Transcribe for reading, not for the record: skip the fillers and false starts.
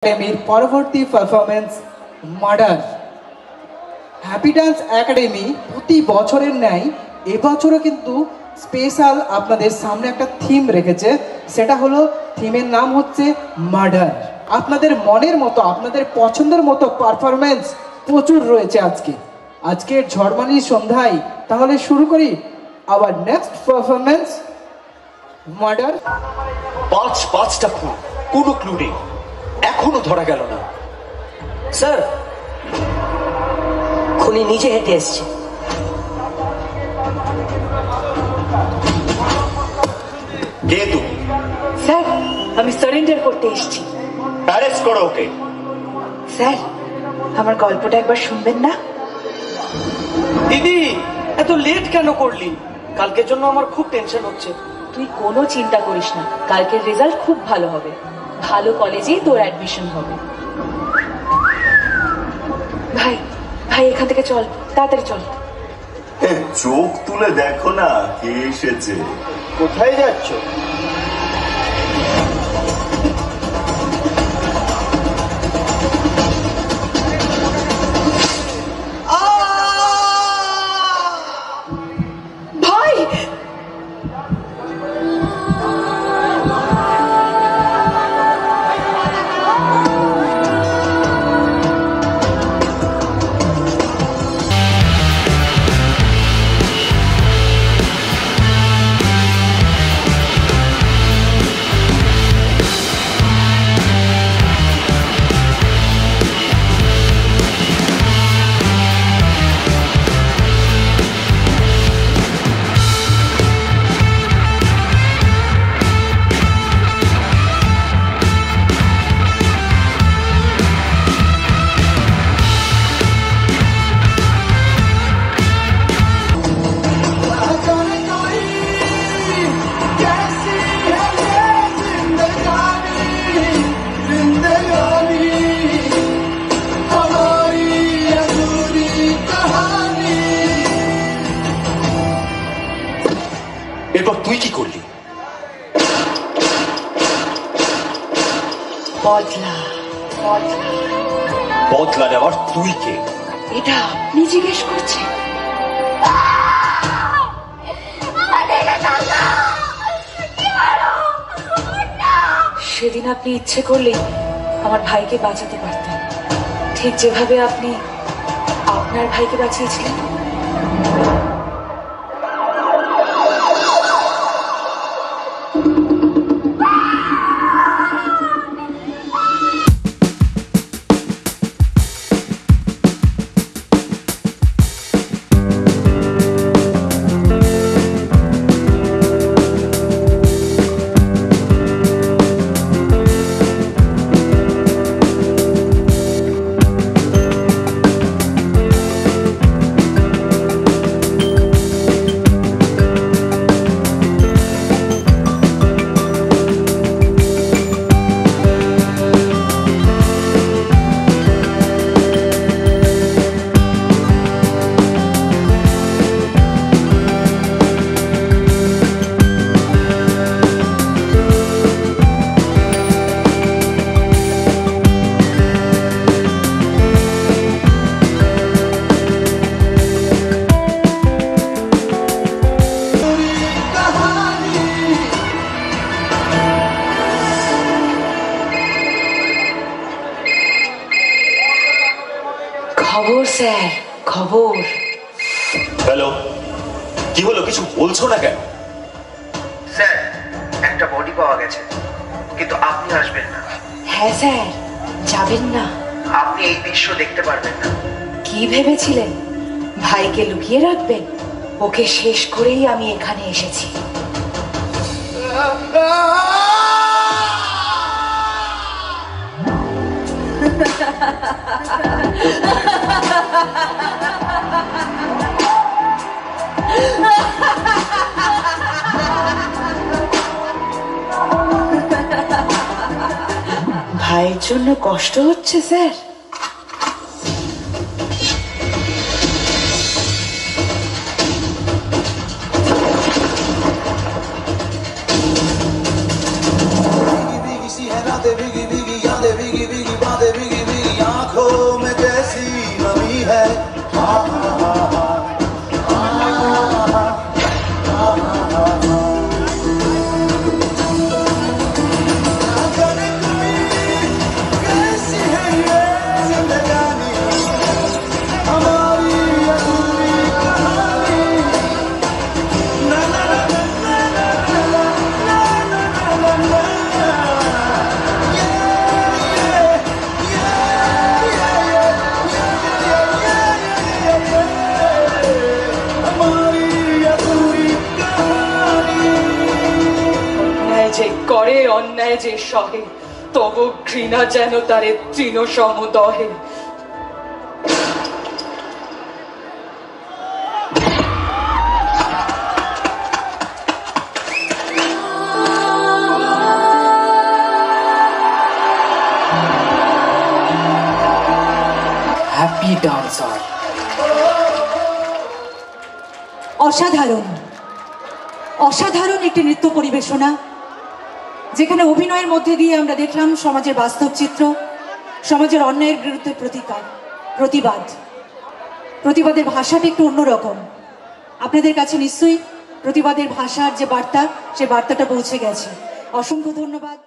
একাডেমির পরবর্তী performance murder. Happy dance academy প্রতি বছরের ন্যায় এবছরও কিন্তু স্পেশাল আপনাদের সামনে একটা থিম রেখেছে, সেটা হলো থিমের নাম হচ্ছে মার্ডার। আপনাদের মনের মতো আপনাদের পছন্দের মতো পারফরমেন্স প্রচুর রয়েছে আজকের ঝড়মালির সন্ধ্যায়। তাহলে শুরু করি আবার নেক্সট পারফরমেন্স মার্ডার। পাঁচটা খুন, কোনো ক্লু নেই, এখনো ধরা গেল না। স্যার, খুনি নিজে হেঁটে এসছে। কে তুমি? স্যার, আমি সারেন্ডার করতে এসেছি। অ্যারেস্ট করো ওকে। স্যার, আমার গল্পটা একবার শুনবেন না? দিদি, এত লেট কেন করলি? কালকের জন্য আমার খুব টেনশন হচ্ছে। তুই কোনো চিন্তা করিস না, কালকের রেজাল্ট খুব ভালো হবে। ভালো কলেজেই তোর অ্যাডমিশন হবে। ভাই ভাই এখান থেকে চল, তাড়াতাড়ি চল। চোখ তুলে দেখো না কে এসেছে। কোথায় যাচ্ছ? ভাই এরপর তুই কি করলি? বদলা নেওয়ার তুই কে? এটা আপনি জিজ্ঞেস করছেন? সেদিন আপনি ইচ্ছে করলেই আমার ভাইকে বাঁচাতে পারতেন, ঠিক যেভাবে আপনি আপনার ভাইকে বাঁচিয়েছিলেন। খবর স্যার, খবর। হ্যালো, কি হলো? কিছু বলছো না কেন? স্যার, একটা বডি পাওয়া গেছে, কিন্তু আপনি আসবেন না। হ্যাঁ স্যার, যাবেন না? আপনি এই দৃশ্য দেখতে পারবেন না। কি ভেবেছিলেন ভাইকে লুকিয়ে রাখবেন? ওকে শেষ করেই আমি এখানে এসেছি। ভাইয়ের জন্য কষ্ট হচ্ছে sir? biggie, biggie, she had out there biggie, biggie, y'all that biggie, biggie. অন্যায় যে সহে, তবু ঘৃণা যেন তারে তৃণ সমদহে। Happy dancer. অসাধারণ অসাধারণ একটি নৃত্য পরিবেশনা, যেখানে অভিনয়ের মধ্যে দিয়ে আমরা দেখলাম সমাজের বাস্তব চিত্র, সমাজের অন্যায়ের বিরুদ্ধে প্রতিবাদের ভাষাটা একটু অন্যরকম। আপনাদের কাছে নিশ্চয়ই প্রতিবাদের ভাষার যে বার্তা, সে বার্তাটা পৌঁছে গেছে। অসংখ্য ধন্যবাদ।